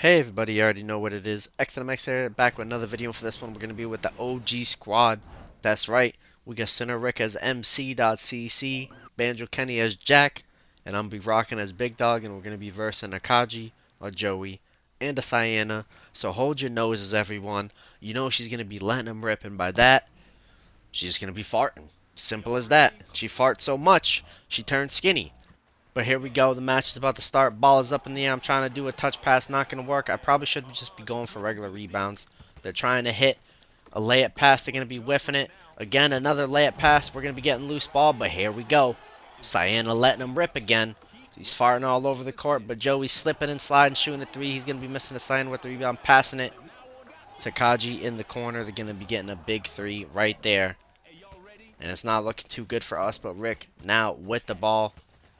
Hey everybody, you already know what it is. XNMX here, back with another video. For this one, we're going to be with the OG squad. That's right, we got Center Rick as MC.cc, Banjo Kenny as Jack, and I'm going to be rocking as Big Dog, and we're going to be versing Akaji, or Joey, and a Cyanna. So hold your noses, everyone. You know she's going to be letting them rip, and by that, she's going to be farting. Simple as that. She farts so much, she turns skinny. But here we go. The match is about to start. Ball is up in the air. I'm trying to do a touch pass. Not going to work. I probably should just be going for regular rebounds. They're trying to hit a layup pass. They're going to be whiffing it. Again, another layup pass. We're going to be getting loose ball. But here we go. Cyanna letting him rip again. He's farting all over the court. But Joey's slipping and sliding, shooting a three. He's going to be missing a Cyanna with the rebound. Passing it to Kaji in the corner. They're going to be getting a big three right there. And it's not looking too good for us. But Rick now with the ball.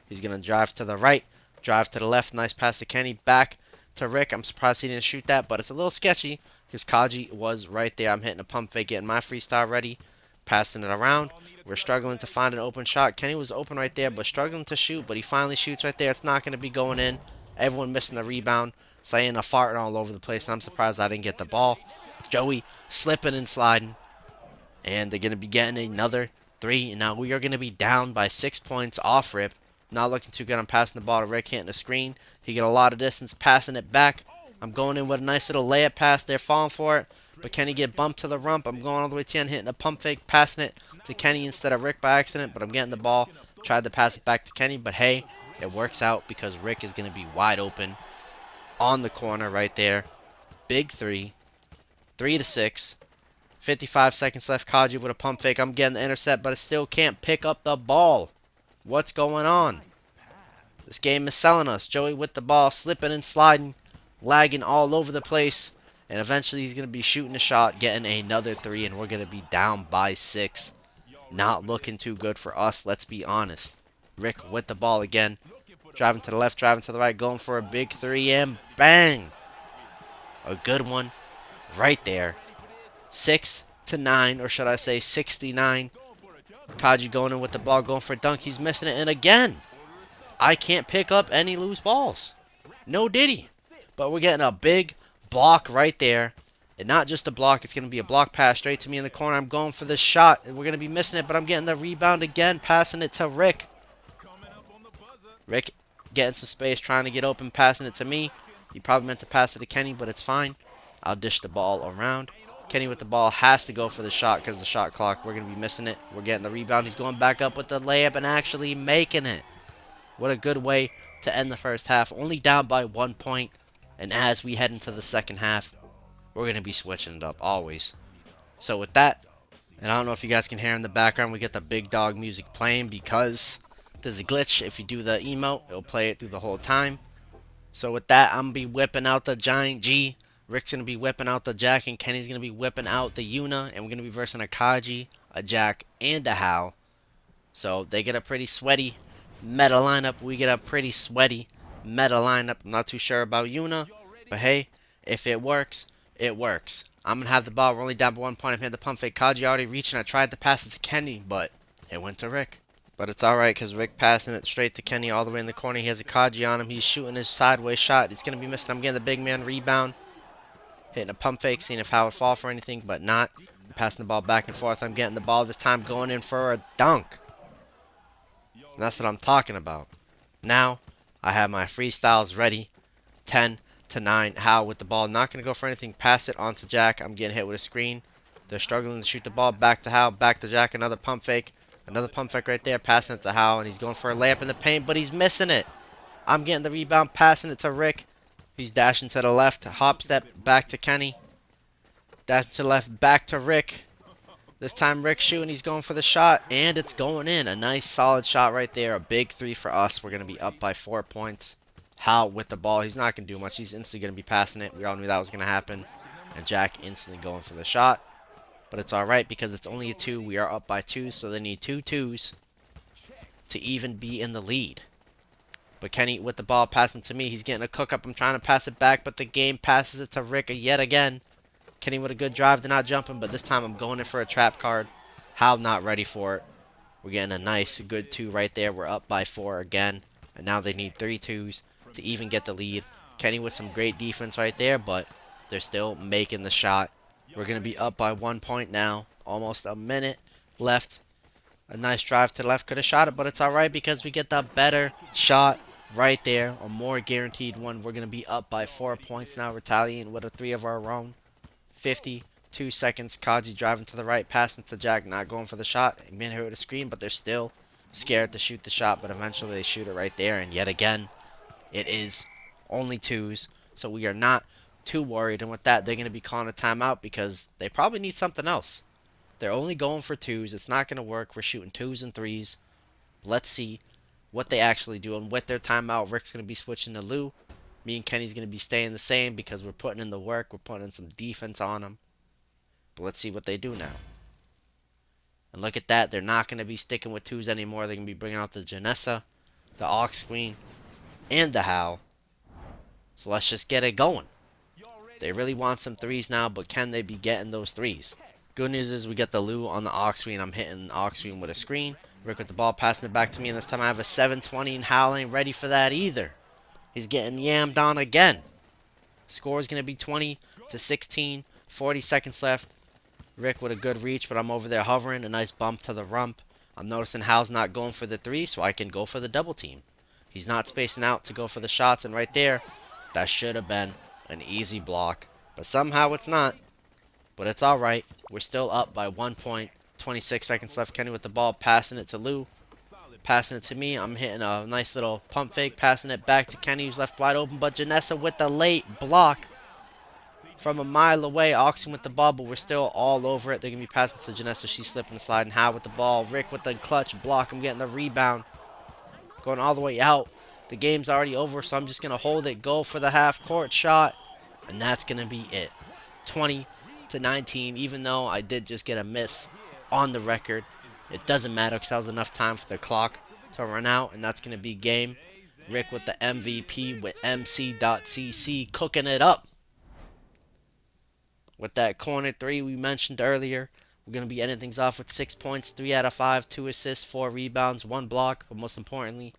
He's going to drive to the right, drive to the left. Nice pass to Kenny. Back to Rick. I'm surprised he didn't shoot that, but it's a little sketchy because Kaji was right there. I'm hitting a pump fake, getting my freestyle ready, passing it around. We're struggling to find an open shot. Kenny was open right there, but struggling to shoot, but he finally shoots right there. It's not going to be going in. Everyone missing the rebound. Saying a farting all over the place, and I'm surprised I didn't get the ball. Joey slipping and sliding, and they're going to be getting another three. And now we are going to be down by 6 points off rip. Not looking too good. I'm passing the ball to Rick, hitting the screen. He get a lot of distance, passing it back. I'm going in with a nice little layup pass. They're falling for it, but Kenny get bumped to the rump. I'm going all the way to the end, hitting a pump fake, passing it to Kenny instead of Rick by accident, but I'm getting the ball. Tried to pass it back to Kenny, but hey, it works out because Rick is going to be wide open on the corner right there. Big three. 3-6. 55 seconds left. Kaji with a pump fake. I'm getting the intercept, but I still can't pick up the ball. What's going on? This game is selling us. Joey with the ball, slipping and sliding, lagging all over the place. And eventually he's going to be shooting a shot, getting another three, and we're going to be down by 6. Not looking too good for us, let's be honest. Rick with the ball again. Driving to the left, driving to the right, going for a big three, and bang! A good one right there. 6-9, or should I say 69. Kaji going in with the ball, going for a dunk. He's missing it. And again, I can't pick up any loose balls. No diddy. But we're getting a big block right there. And not just a block. It's going to be a block pass straight to me in the corner. I'm going for the shot. And we're going to be missing it. But I'm getting the rebound again. Passing it to Rick. Rick getting some space. Trying to get open. Passing it to me. He probably meant to pass it to Kenny. But it's fine. I'll dish the ball around. Kenny with the ball has to go for the shot because of the shot clock. We're going to be missing it. We're getting the rebound. He's going back up with the layup and actually making it. What a good way to end the first half. Only down by 1 point. And as we head into the second half, we're going to be switching it up always. So with that, and I don't know if you guys can hear in the background, we get the Big Dog music playing because there's a glitch. If you do the emote, it'll play it through the whole time. So with that, I'm going to be whipping out the Giant G. Rick's going to be whipping out the Jack, and Kenny's going to be whipping out the Yuna, and we're going to be versing a Kaji, a Jack, and a Hal. So they get a pretty sweaty meta lineup. We get a pretty sweaty meta lineup. I'm not too sure about Yuna, but hey, if it works, it works. I'm going to have the ball. We're only down by 1 point. I've had the pump fake. Kaji already reaching. I tried to pass it to Kenny, but it went to Rick. But it's alright because Rick passing it straight to Kenny all the way in the corner. He has a Kaji on him. He's shooting his sideways shot. He's going to be missing. I'm getting the big man rebound. Hitting a pump fake, seeing if Hal would fall for anything, but not. Passing the ball back and forth. I'm getting the ball this time, going in for a dunk. And that's what I'm talking about. Now, I have my freestyles ready. 10-9. Hal with the ball. Not going to go for anything. Pass it on to Jack. I'm getting hit with a screen. They're struggling to shoot the ball. Back to Hal. Back to Jack. Another pump fake. Another pump fake right there. Passing it to Hal. And he's going for a layup in the paint, but he's missing it. I'm getting the rebound. Passing it to Rick. He's dashing to the left. Hop step back to Kenny. Dashing to the left. Back to Rick. This time Rick shooting. He's going for the shot. And it's going in. A nice solid shot right there. A big three for us. We're going to be up by 4 points. Hal with the ball. He's not going to do much. He's instantly going to be passing it. We all knew that was going to happen. And Jack instantly going for the shot. But it's alright because it's only a 2. We are up by 2. So they need 2 twos to even be in the lead. But Kenny with the ball passing to me. He's getting a cook up. I'm trying to pass it back, but the game passes it to Rick yet again. Kenny with a good drive. They're not jumping, but this time I'm going in for a trap card. Hal not ready for it. We're getting a nice, good 2 right there. We're up by 4 again. And now they need 3 twos to even get the lead. Kenny with some great defense right there, but they're still making the shot. We're going to be up by 1 point now. Almost a minute left. A nice drive to the left. Could have shot it, but it's alright because we get the better shot right there. A more guaranteed one. We're going to be up by 4 points now. Retaliating with a 3 of our own. 52 seconds. Kaji driving to the right. Passing to Jack. Not going for the shot. Being hit with a screen, but they're still scared to shoot the shot. But eventually they shoot it right there. And yet again, it is only twos. So we are not too worried. And with that, they're going to be calling a timeout because they probably need something else. They're only going for twos. It's not going to work. We're shooting twos and threes. Let's see what they actually do. And with their timeout, Rick's going to be switching to Lou. Me and Kenny's going to be staying the same because we're putting in the work. We're putting in some defense on them. But let's see what they do now. And look at that. They're not going to be sticking with twos anymore. They're going to be bringing out the Janessa, the Aux Queen, and the Howl. So let's just get it going. They really want some threes now, but can they be getting those threes? Good news is we get the Lou on the Aux Queen. I'm hitting the Aux Queen with a screen. Rick with the ball, passing it back to me, and this time I have a 720, and Howl ain't ready for that either. He's getting yammed on again. Score is going to be 20-16. 40 seconds left. Rick with a good reach, but I'm over there hovering. A nice bump to the rump. I'm noticing Howl's not going for the three, so I can go for the double team. He's not spacing out to go for the shots, and right there, that should have been an easy block. But somehow it's not. But it's alright. We're still up by 1 point. 26 seconds left. Kenny with the ball, passing it to Lou. Passing it to me. I'm hitting a nice little pump fake. Passing it back to Kenny, who's left wide open. But Janessa with the late block from a mile away. Oxen with the ball, but we're still all over it. They're going to be passing to Janessa. She's slipping and sliding. Howe with the ball. Rick with the clutch block. I'm getting the rebound. Going all the way out. The game's already over, so I'm just going to hold it. Go for the half-court shot. And that's going to be it. 20-19, even though I did just get a miss on the record. It doesn't matter because that was enough time for the clock to run out, and that's going to be game. Rick with the MVP with MC.cc cooking it up. With that corner three we mentioned earlier, we're going to be ending things off with 6 points, 3 out of 5, 2 assists, 4 rebounds, 1 block. But most importantly,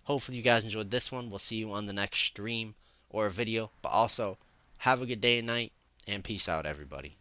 hopefully you guys enjoyed this one. We'll see you on the next stream or video. But also, have a good day and night, and peace out, everybody.